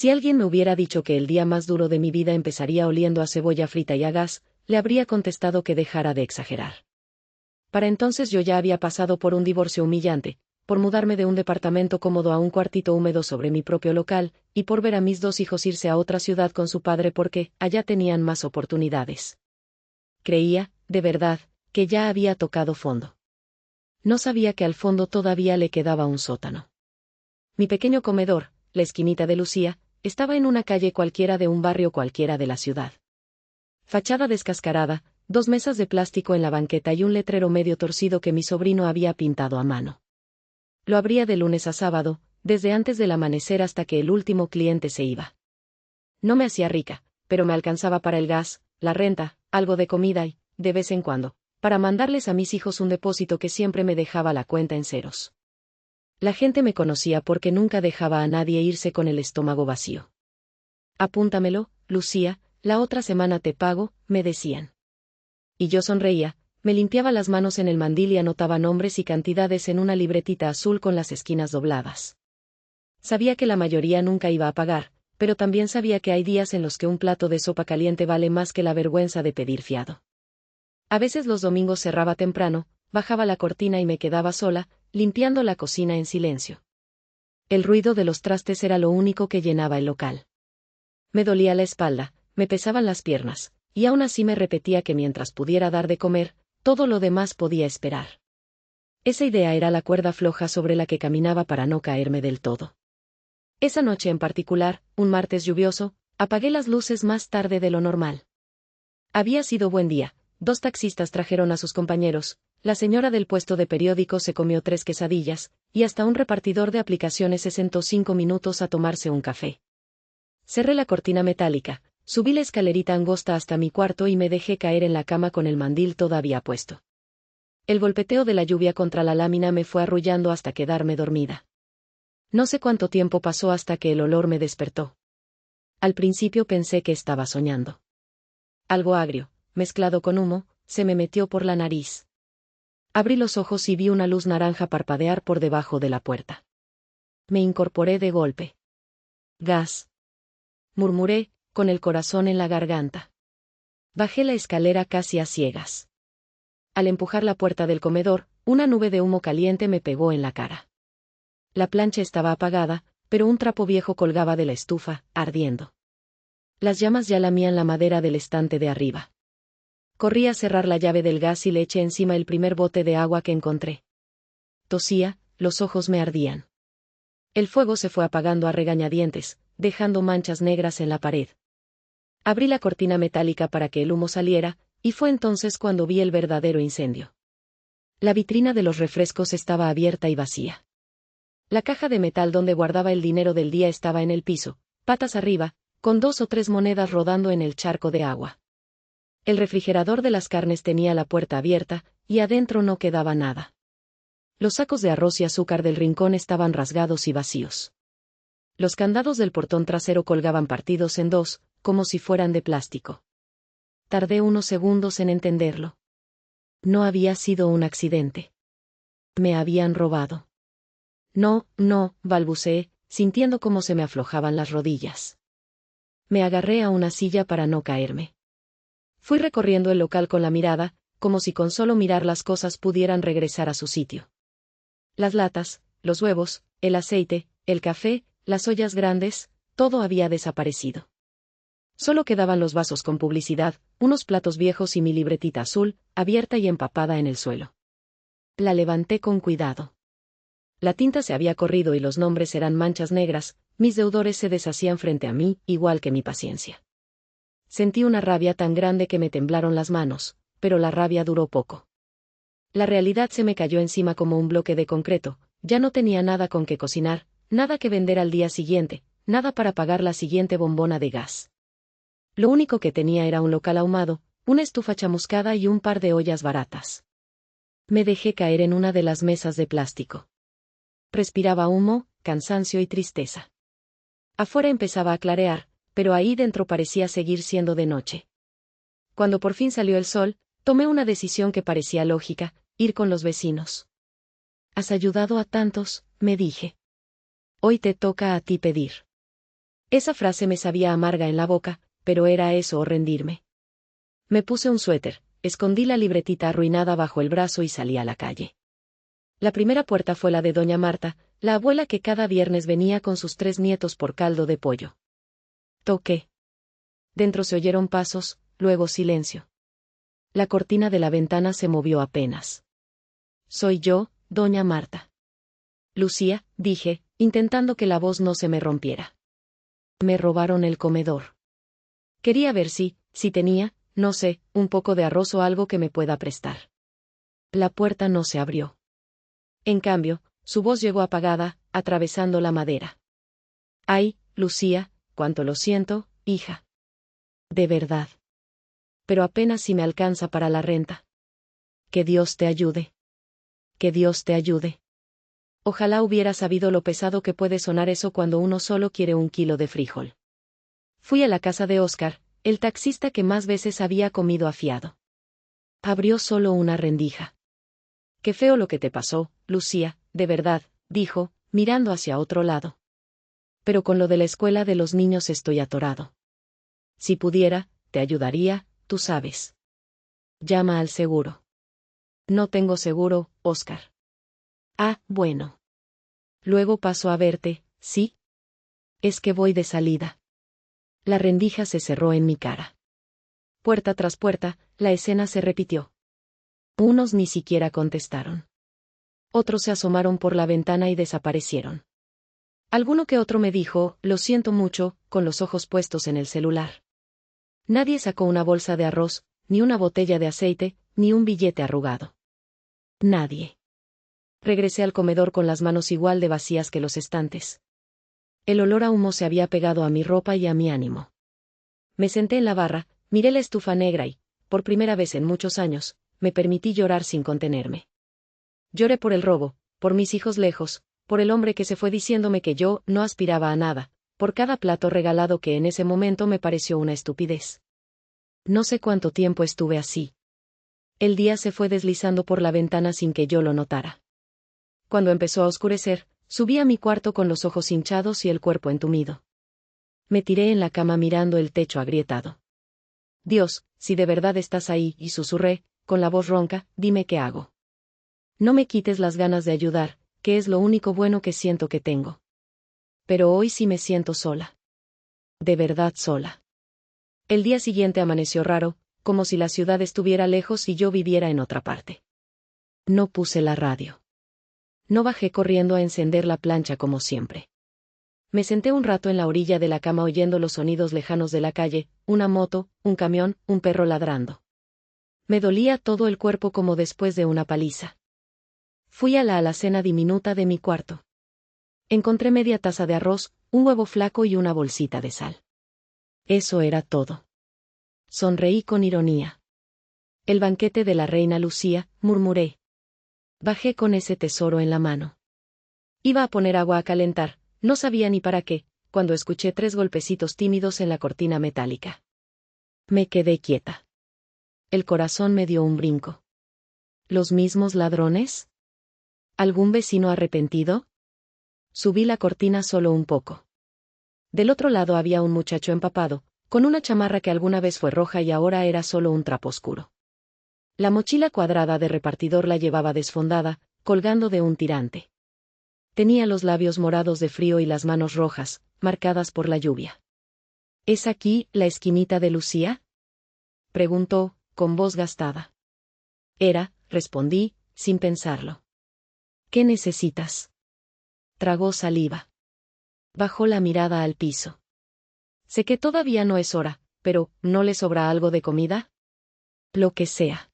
Si alguien me hubiera dicho que el día más duro de mi vida empezaría oliendo a cebolla frita y a gas, le habría contestado que dejara de exagerar. Para entonces yo ya había pasado por un divorcio humillante, por mudarme de un departamento cómodo a un cuartito húmedo sobre mi propio local, y por ver a mis 2 hijos irse a otra ciudad con su padre porque allá tenían más oportunidades. Creía, de verdad, que ya había tocado fondo. No sabía que al fondo todavía le quedaba un sótano. Mi pequeño comedor, la esquinita de Lucía, estaba en una calle cualquiera de un barrio cualquiera de la ciudad. Fachada descascarada, 2 mesas de plástico en la banqueta y un letrero medio torcido que mi sobrino había pintado a mano. Lo abría de lunes a sábado, desde antes del amanecer hasta que el último cliente se iba. No me hacía rica, pero me alcanzaba para el gas, la renta, algo de comida y, de vez en cuando, para mandarles a mis hijos un depósito que siempre me dejaba la cuenta en ceros. La gente me conocía porque nunca dejaba a nadie irse con el estómago vacío. Apúntamelo, Lucía, la otra semana te pago, me decían. Y yo sonreía, me limpiaba las manos en el mandil y anotaba nombres y cantidades en una libretita azul con las esquinas dobladas. Sabía que la mayoría nunca iba a pagar, pero también sabía que hay días en los que un plato de sopa caliente vale más que la vergüenza de pedir fiado. A veces los domingos cerraba temprano, bajaba la cortina y me quedaba sola, limpiando la cocina en silencio. El ruido de los trastes era lo único que llenaba el local. Me dolía la espalda, me pesaban las piernas, y aún así me repetía que mientras pudiera dar de comer, todo lo demás podía esperar. Esa idea era la cuerda floja sobre la que caminaba para no caerme del todo. Esa noche en particular, un martes lluvioso, apagué las luces más tarde de lo normal. Había sido buen día, 2 taxistas trajeron a sus compañeros, la señora del puesto de periódicos se comió 3 quesadillas, y hasta un repartidor de aplicaciones se sentó 5 minutos a tomarse un café. Cerré la cortina metálica, subí la escalerita angosta hasta mi cuarto y me dejé caer en la cama con el mandil todavía puesto. El golpeteo de la lluvia contra la lámina me fue arrullando hasta quedarme dormida. No sé cuánto tiempo pasó hasta que el olor me despertó. Al principio pensé que estaba soñando. Algo agrio, mezclado con humo, se me metió por la nariz. Abrí los ojos y vi una luz naranja parpadear por debajo de la puerta. Me incorporé de golpe. Gas. Murmuré, con el corazón en la garganta. Bajé la escalera casi a ciegas. Al empujar la puerta del comedor, una nube de humo caliente me pegó en la cara. La plancha estaba apagada, pero un trapo viejo colgaba de la estufa, ardiendo. Las llamas ya lamían la madera del estante de arriba. Corrí a cerrar la llave del gas y le eché encima el primer bote de agua que encontré. Tosía, los ojos me ardían. El fuego se fue apagando a regañadientes, dejando manchas negras en la pared. Abrí la cortina metálica para que el humo saliera, y fue entonces cuando vi el verdadero incendio. La vitrina de los refrescos estaba abierta y vacía. La caja de metal donde guardaba el dinero del día estaba en el piso, patas arriba, con 2 o 3 monedas rodando en el charco de agua. El refrigerador de las carnes tenía la puerta abierta, y adentro no quedaba nada. Los sacos de arroz y azúcar del rincón estaban rasgados y vacíos. Los candados del portón trasero colgaban partidos en 2, como si fueran de plástico. Tardé unos segundos en entenderlo. No había sido un accidente. Me habían robado. No, balbuceé, sintiendo cómo se me aflojaban las rodillas. Me agarré a una silla para no caerme. Fui recorriendo el local con la mirada, como si con solo mirar las cosas pudieran regresar a su sitio. Las latas, los huevos, el aceite, el café, las ollas grandes, todo había desaparecido. Solo quedaban los vasos con publicidad, unos platos viejos y mi libretita azul, abierta y empapada en el suelo. La levanté con cuidado. La tinta se había corrido y los nombres eran manchas negras, mis deudores se deshacían frente a mí, igual que mi paciencia. Sentí una rabia tan grande que me temblaron las manos, pero la rabia duró poco. La realidad se me cayó encima como un bloque de concreto, ya no tenía nada con que cocinar, nada que vender al día siguiente, nada para pagar la siguiente bombona de gas. Lo único que tenía era un local ahumado, una estufa chamuscada y un par de ollas baratas. Me dejé caer en una de las mesas de plástico. Respiraba humo, cansancio y tristeza. Afuera empezaba a clarear, pero ahí dentro parecía seguir siendo de noche. Cuando por fin salió el sol, tomé una decisión que parecía lógica, ir con los vecinos. Has ayudado a tantos, me dije. Hoy te toca a ti pedir. Esa frase me sabía amarga en la boca, pero ¿era eso o rendirme? Me puse un suéter, escondí la libretita arruinada bajo el brazo y salí a la calle. La primera puerta fue la de doña Marta, la abuela que cada viernes venía con sus 3 nietos por caldo de pollo. Toqué. Dentro se oyeron pasos, luego silencio. La cortina de la ventana se movió apenas. Soy yo, doña Marta. Lucía, dije, intentando que la voz no se me rompiera. Me robaron el comedor. Quería ver si tenía, no sé, un poco de arroz o algo que me pueda prestar. La puerta no se abrió. En cambio, su voz llegó apagada, atravesando la madera. Ay, Lucía, cuánto lo siento, hija. De verdad. Pero apenas si me alcanza para la renta. Que Dios te ayude. Que Dios te ayude. Ojalá hubiera sabido lo pesado que puede sonar eso cuando uno solo quiere 1 kilo de frijol. Fui a la casa de Óscar, el taxista que más veces había comido a fiado. Abrió solo una rendija. Qué feo lo que te pasó, Lucía, de verdad, dijo, mirando hacia otro lado. Pero con lo de la escuela de los niños estoy atorado. Si pudiera, te ayudaría, tú sabes. Llama al seguro. No tengo seguro, Óscar. Ah, bueno. Luego paso a verte, ¿sí? Es que voy de salida. La rendija se cerró en mi cara. Puerta tras puerta, la escena se repitió. Unos ni siquiera contestaron. Otros se asomaron por la ventana y desaparecieron. Alguno que otro me dijo, lo siento mucho, con los ojos puestos en el celular. Nadie sacó una bolsa de arroz, ni una botella de aceite, ni un billete arrugado. Nadie. Regresé al comedor con las manos igual de vacías que los estantes. El olor a humo se había pegado a mi ropa y a mi ánimo. Me senté en la barra, miré la estufa negra y, por primera vez en muchos años, me permití llorar sin contenerme. Lloré por el robo, por mis hijos lejos, por el hombre que se fue diciéndome que yo no aspiraba a nada, por cada plato regalado que en ese momento me pareció una estupidez. No sé cuánto tiempo estuve así. El día se fue deslizando por la ventana sin que yo lo notara. Cuando empezó a oscurecer, subí a mi cuarto con los ojos hinchados y el cuerpo entumido. Me tiré en la cama mirando el techo agrietado. Dios, si de verdad estás ahí, y susurré, con la voz ronca, dime qué hago. No me quites las ganas de ayudar, que es lo único bueno que siento que tengo. Pero hoy sí me siento sola. De verdad sola. El día siguiente amaneció raro, como si la ciudad estuviera lejos y yo viviera en otra parte. No puse la radio. No bajé corriendo a encender la plancha como siempre. Me senté un rato en la orilla de la cama oyendo los sonidos lejanos de la calle, una moto, un camión, un perro ladrando. Me dolía todo el cuerpo como después de una paliza. Fui a la alacena diminuta de mi cuarto. Encontré media taza de arroz, un huevo flaco y una bolsita de sal. Eso era todo. Sonreí con ironía. El banquete de la reina Lucía, murmuré. Bajé con ese tesoro en la mano. Iba a poner agua a calentar, no sabía ni para qué, cuando escuché 3 golpecitos tímidos en la cortina metálica. Me quedé quieta. El corazón me dio un brinco. ¿Los mismos ladrones? ¿Algún vecino arrepentido? Subí la cortina solo un poco. Del otro lado había un muchacho empapado, con una chamarra que alguna vez fue roja y ahora era solo un trapo oscuro. La mochila cuadrada de repartidor la llevaba desfondada, colgando de un tirante. Tenía los labios morados de frío y las manos rojas, marcadas por la lluvia. ¿Es aquí la esquinita de Lucía? Preguntó, con voz gastada. Era, respondí, sin pensarlo. ¿Qué necesitas? Tragó saliva. Bajó la mirada al piso. Sé que todavía no es hora, pero, ¿no le sobra algo de comida? Lo que sea.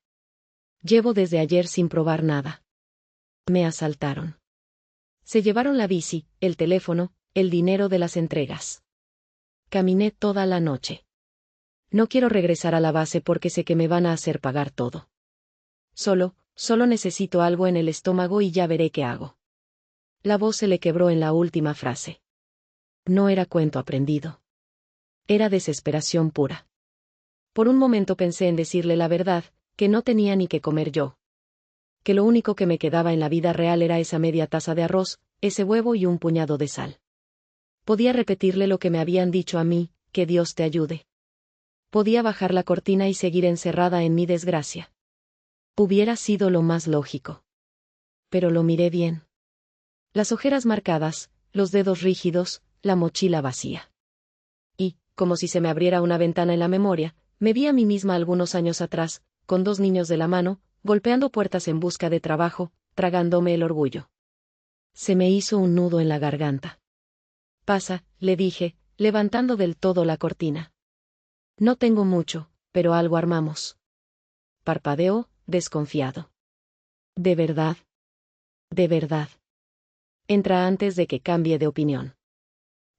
Llevo desde ayer sin probar nada. Me asaltaron. Se llevaron la bici, el teléfono, el dinero de las entregas. Caminé toda la noche. No quiero regresar a la base porque sé que me van a hacer pagar todo. Solo necesito algo en el estómago y ya veré qué hago. La voz se le quebró en la última frase. No era cuento aprendido. Era desesperación pura. Por un momento pensé en decirle la verdad, que no tenía ni que comer yo. Que lo único que me quedaba en la vida real era esa media taza de arroz, ese huevo y un puñado de sal. Podía repetirle lo que me habían dicho a mí, que Dios te ayude. Podía bajar la cortina y seguir encerrada en mi desgracia. Hubiera sido lo más lógico. Pero lo miré bien. Las ojeras marcadas, los dedos rígidos, la mochila vacía. Y, como si se me abriera una ventana en la memoria, me vi a mí misma algunos años atrás, con 2 niños de la mano, golpeando puertas en busca de trabajo, tragándome el orgullo. Se me hizo un nudo en la garganta. Pasa, le dije, levantando del todo la cortina. No tengo mucho, pero algo armamos. Parpadeó, desconfiado. ¿De verdad? ¿De verdad? Entra antes de que cambie de opinión.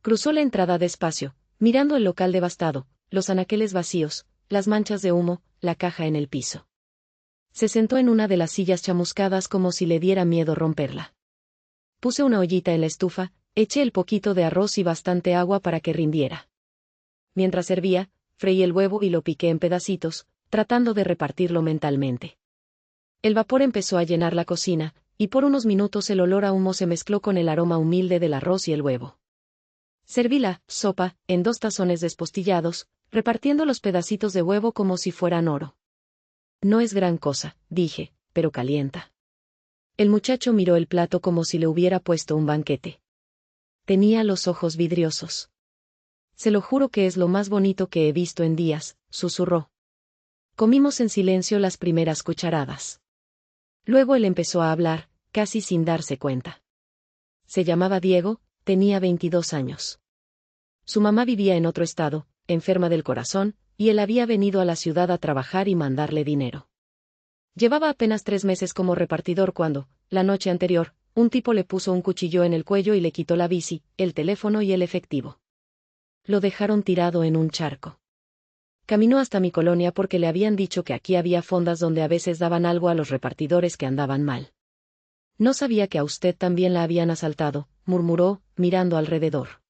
Cruzó la entrada despacio, mirando el local devastado, los anaqueles vacíos, las manchas de humo, la caja en el piso. Se sentó en una de las sillas chamuscadas como si le diera miedo romperla. Puse una ollita en la estufa, eché el poquito de arroz y bastante agua para que rindiera. Mientras servía, freí el huevo y lo piqué en pedacitos, tratando de repartirlo mentalmente. El vapor empezó a llenar la cocina, y por unos minutos el olor a humo se mezcló con el aroma humilde del arroz y el huevo. Serví la sopa en 2 tazones despostillados, repartiendo los pedacitos de huevo como si fueran oro. No es gran cosa, dije, pero calienta. El muchacho miró el plato como si le hubiera puesto un banquete. Tenía los ojos vidriosos. Se lo juro que es lo más bonito que he visto en días, susurró. Comimos en silencio las primeras cucharadas. Luego él empezó a hablar, casi sin darse cuenta. Se llamaba Diego, tenía 22 años. Su mamá vivía en otro estado, enferma del corazón, y él había venido a la ciudad a trabajar y mandarle dinero. Llevaba apenas 3 meses como repartidor cuando, la noche anterior, un tipo le puso un cuchillo en el cuello y le quitó la bici, el teléfono y el efectivo. Lo dejaron tirado en un charco. Caminó hasta mi colonia porque le habían dicho que aquí había fondas donde a veces daban algo a los repartidores que andaban mal. No sabía que a usted también la habían asaltado, murmuró, mirando alrededor.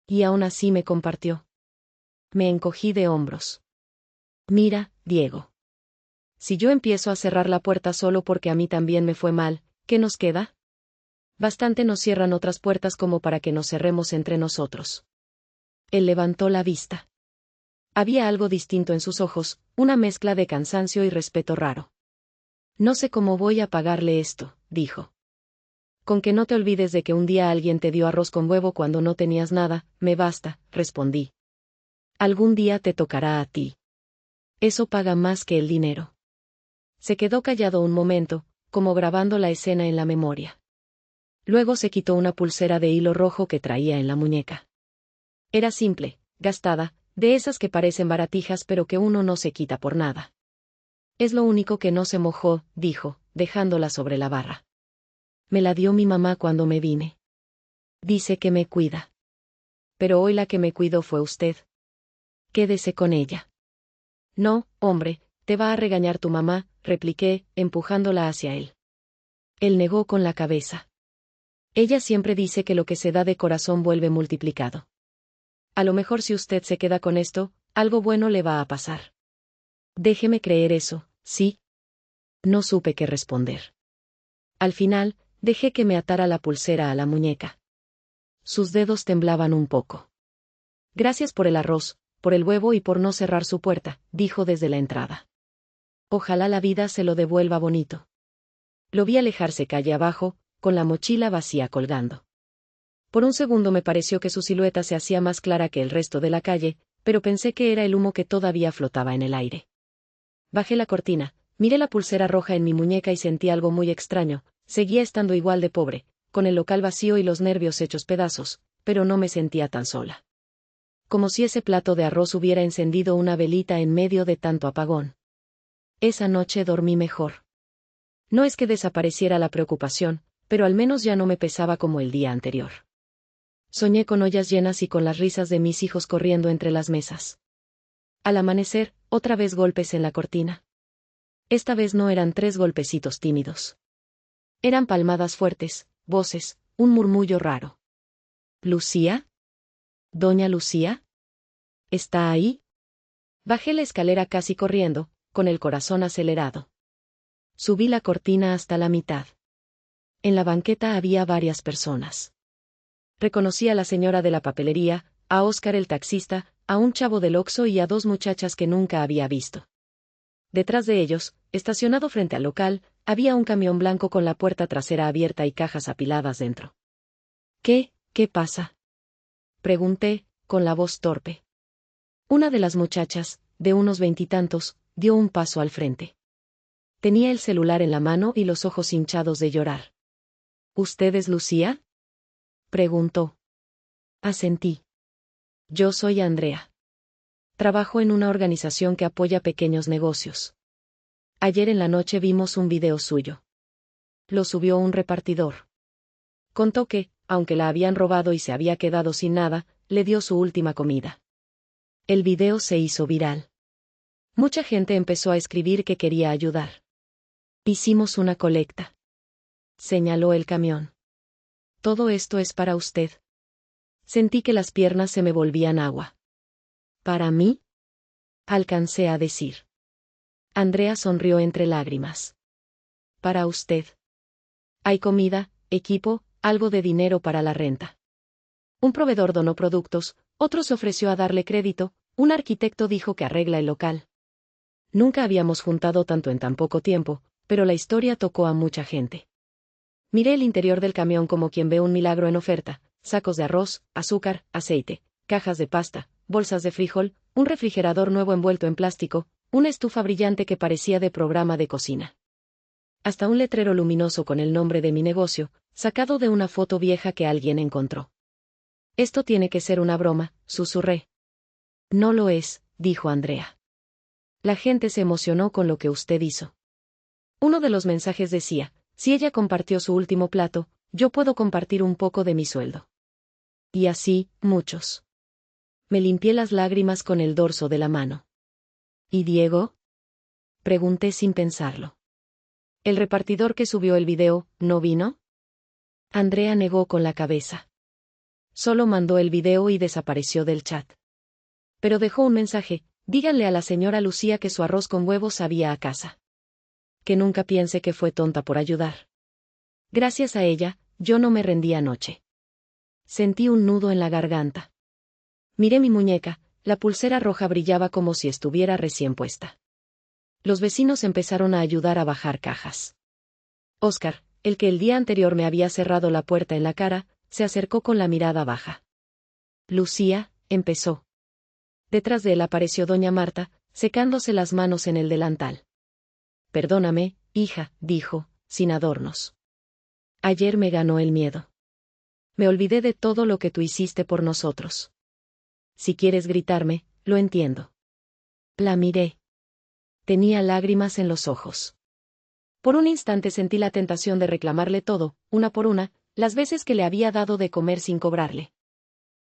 Y aún así me compartió. Me encogí de hombros. Mira, Diego. Si yo empiezo a cerrar la puerta solo porque a mí también me fue mal, ¿qué nos queda? Bastante nos cierran otras puertas como para que nos cerremos entre nosotros. Él levantó la vista. Había algo distinto en sus ojos, una mezcla de cansancio y respeto raro. No sé cómo voy a pagarle esto, dijo. Con que no te olvides de que un día alguien te dio arroz con huevo cuando no tenías nada, me basta, respondí. Algún día te tocará a ti. Eso paga más que el dinero. Se quedó callado un momento, como grabando la escena en la memoria. Luego se quitó una pulsera de hilo rojo que traía en la muñeca. Era simple, gastada, de esas que parecen baratijas pero que uno no se quita por nada. Es lo único que no se mojó, dijo, dejándola sobre la barra. Me la dio mi mamá cuando me vine. Dice que me cuida. Pero hoy la que me cuidó fue usted. Quédese con ella. No, hombre, te va a regañar tu mamá, repliqué, empujándola hacia él. Él negó con la cabeza. Ella siempre dice que lo que se da de corazón vuelve multiplicado. A lo mejor si usted se queda con esto, algo bueno le va a pasar. Déjeme creer eso, ¿sí? No supe qué responder. Al final, dejé que me atara la pulsera a la muñeca. Sus dedos temblaban un poco. Gracias por el arroz, por el huevo y por no cerrar su puerta, dijo desde la entrada. Ojalá la vida se lo devuelva bonito. Lo vi alejarse calle abajo, con la mochila vacía colgando. Por un segundo me pareció que su silueta se hacía más clara que el resto de la calle, pero pensé que era el humo que todavía flotaba en el aire. Bajé la cortina, miré la pulsera roja en mi muñeca y sentí algo muy extraño. Seguía estando igual de pobre, con el local vacío y los nervios hechos pedazos, pero no me sentía tan sola. Como si ese plato de arroz hubiera encendido una velita en medio de tanto apagón. Esa noche dormí mejor. No es que desapareciera la preocupación, pero al menos ya no me pesaba como el día anterior. Soñé con ollas llenas y con las risas de mis hijos corriendo entre las mesas. Al amanecer, otra vez golpes en la cortina. Esta vez no eran 3 golpecitos tímidos. Eran palmadas fuertes, voces, un murmullo raro. ¿Lucía? ¿Doña Lucía? ¿Está ahí? Bajé la escalera casi corriendo, con el corazón acelerado. Subí la cortina hasta la mitad. En la banqueta había varias personas. Reconocí a la señora de la papelería, a Óscar el taxista, a un chavo del Oxxo y a dos muchachas que nunca había visto. Detrás de ellos, estacionado frente al local, había un camión blanco con la puerta trasera abierta y cajas apiladas dentro. ¿Qué pasa?, pregunté, con la voz torpe. Una de las muchachas, de unos veintitantos, dio un paso al frente. Tenía el celular en la mano y los ojos hinchados de llorar. ¿Usted es Lucía?, preguntó. Asentí. Yo soy Andrea. Trabajo en una organización que apoya pequeños negocios. Ayer en la noche vimos un video suyo. Lo subió un repartidor. Contó que, aunque la habían robado y se había quedado sin nada, le dio su última comida. El video se hizo viral. Mucha gente empezó a escribir que quería ayudar. Hicimos una colecta. Señaló el camión. Todo esto es para usted. Sentí que las piernas se me volvían agua. ¿Para mí?, alcancé a decir. Andrea sonrió entre lágrimas. Para usted. Hay comida, equipo, algo de dinero para la renta. Un proveedor donó productos, otro se ofreció a darle crédito, un arquitecto dijo que arregla el local. Nunca habíamos juntado tanto en tan poco tiempo, pero la historia tocó a mucha gente. Miré el interior del camión como quien ve un milagro en oferta: sacos de arroz, azúcar, aceite, cajas de pasta, bolsas de frijol, un refrigerador nuevo envuelto en plástico, una estufa brillante que parecía de programa de cocina. Hasta un letrero luminoso con el nombre de mi negocio, sacado de una foto vieja que alguien encontró. Esto tiene que ser una broma, susurré. No lo es, dijo Andrea. La gente se emocionó con lo que usted hizo. Uno de los mensajes decía: si ella compartió su último plato, yo puedo compartir un poco de mi sueldo. Y así, muchos. Me limpié las lágrimas con el dorso de la mano. ¿Y Diego?, pregunté sin pensarlo. El repartidor que subió el video, ¿no vino? Andrea negó con la cabeza. Solo mandó el video y desapareció del chat. Pero dejó un mensaje: díganle a la señora Lucía que su arroz con huevos sabía a casa. Que nunca piense que fue tonta por ayudar. Gracias a ella, yo no me rendí anoche. Sentí un nudo en la garganta. Miré mi muñeca, la pulsera roja brillaba como si estuviera recién puesta. Los vecinos empezaron a ayudar a bajar cajas. Óscar, el que el día anterior me había cerrado la puerta en la cara, se acercó con la mirada baja. Lucía, empezó. Detrás de él apareció doña Marta, secándose las manos en el delantal. Perdóname, hija, dijo, sin adornos. Ayer me ganó el miedo. Me olvidé de todo lo que tú hiciste por nosotros. Si quieres gritarme, lo entiendo. La miré. Tenía lágrimas en los ojos. Por un instante sentí la tentación de reclamarle todo, una por una, las veces que le había dado de comer sin cobrarle.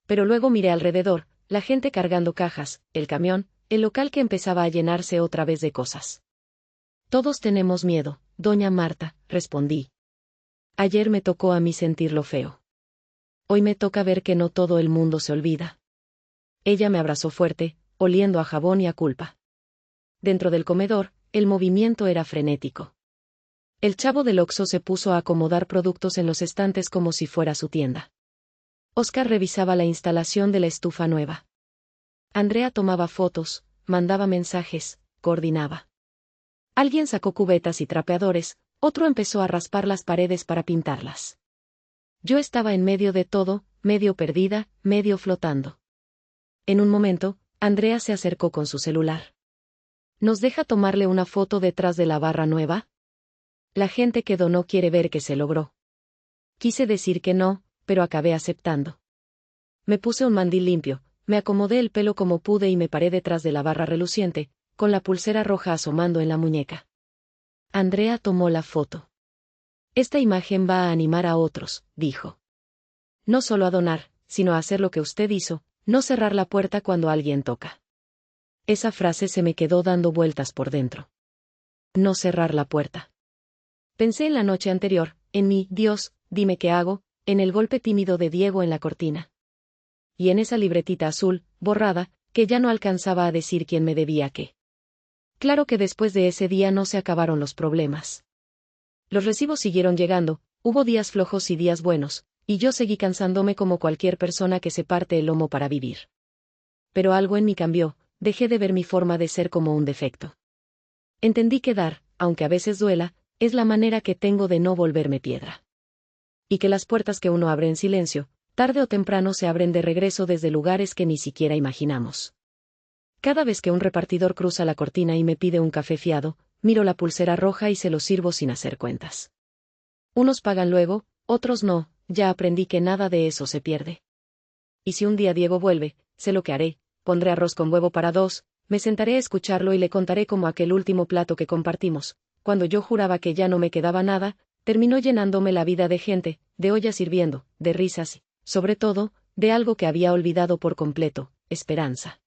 Pero luego miré alrededor, la gente cargando cajas, el camión, el local que empezaba a llenarse otra vez de cosas. Todos tenemos miedo, doña Marta, respondí. Ayer me tocó a mí sentirlo feo. Hoy me toca ver que no todo el mundo se olvida. Ella me abrazó fuerte, oliendo a jabón y a culpa. Dentro del comedor, el movimiento era frenético. El chavo del Oxxo se puso a acomodar productos en los estantes como si fuera su tienda. Óscar revisaba la instalación de la estufa nueva. Andrea tomaba fotos, mandaba mensajes, coordinaba. Alguien sacó cubetas y trapeadores, otro empezó a raspar las paredes para pintarlas. Yo estaba en medio de todo, medio perdida, medio flotando. En un momento, Andrea se acercó con su celular. ¿Nos deja tomarle una foto detrás de la barra nueva? La gente que donó quiere ver que se logró. Quise decir que no, pero acabé aceptando. Me puse un mandil limpio, me acomodé el pelo como pude y me paré detrás de la barra reluciente, con la pulsera roja asomando en la muñeca. Andrea tomó la foto. Esta imagen va a animar a otros, dijo. No solo a donar, sino a hacer lo que usted hizo, no cerrar la puerta cuando alguien toca. Esa frase se me quedó dando vueltas por dentro. No cerrar la puerta. Pensé en la noche anterior, en mi Dios, dime qué hago, en el golpe tímido de Diego en la cortina. Y en esa libretita azul, borrada, que ya no alcanzaba a decir quién me debía qué. Claro que después de ese día no se acabaron los problemas. Los recibos siguieron llegando, hubo días flojos y días buenos, Y yo seguí cansándome como cualquier persona que se parte el lomo para vivir. Pero algo en mí cambió, dejé de ver mi forma de ser como un defecto. Entendí que dar, aunque a veces duela, es la manera que tengo de no volverme piedra. Y que las puertas que uno abre en silencio, tarde o temprano se abren de regreso desde lugares que ni siquiera imaginamos. Cada vez que un repartidor cruza la cortina y me pide un café fiado, miro la pulsera roja y se lo sirvo sin hacer cuentas. Unos pagan luego, otros no, ya aprendí que nada de eso se pierde. Y si un día Diego vuelve, sé lo que haré, pondré arroz con huevo para dos, me sentaré a escucharlo y le contaré cómo aquel último plato que compartimos, cuando yo juraba que ya no me quedaba nada, terminó llenándome la vida de gente, de ollas sirviendo, de risas y, sobre todo, de algo que había olvidado por completo, esperanza.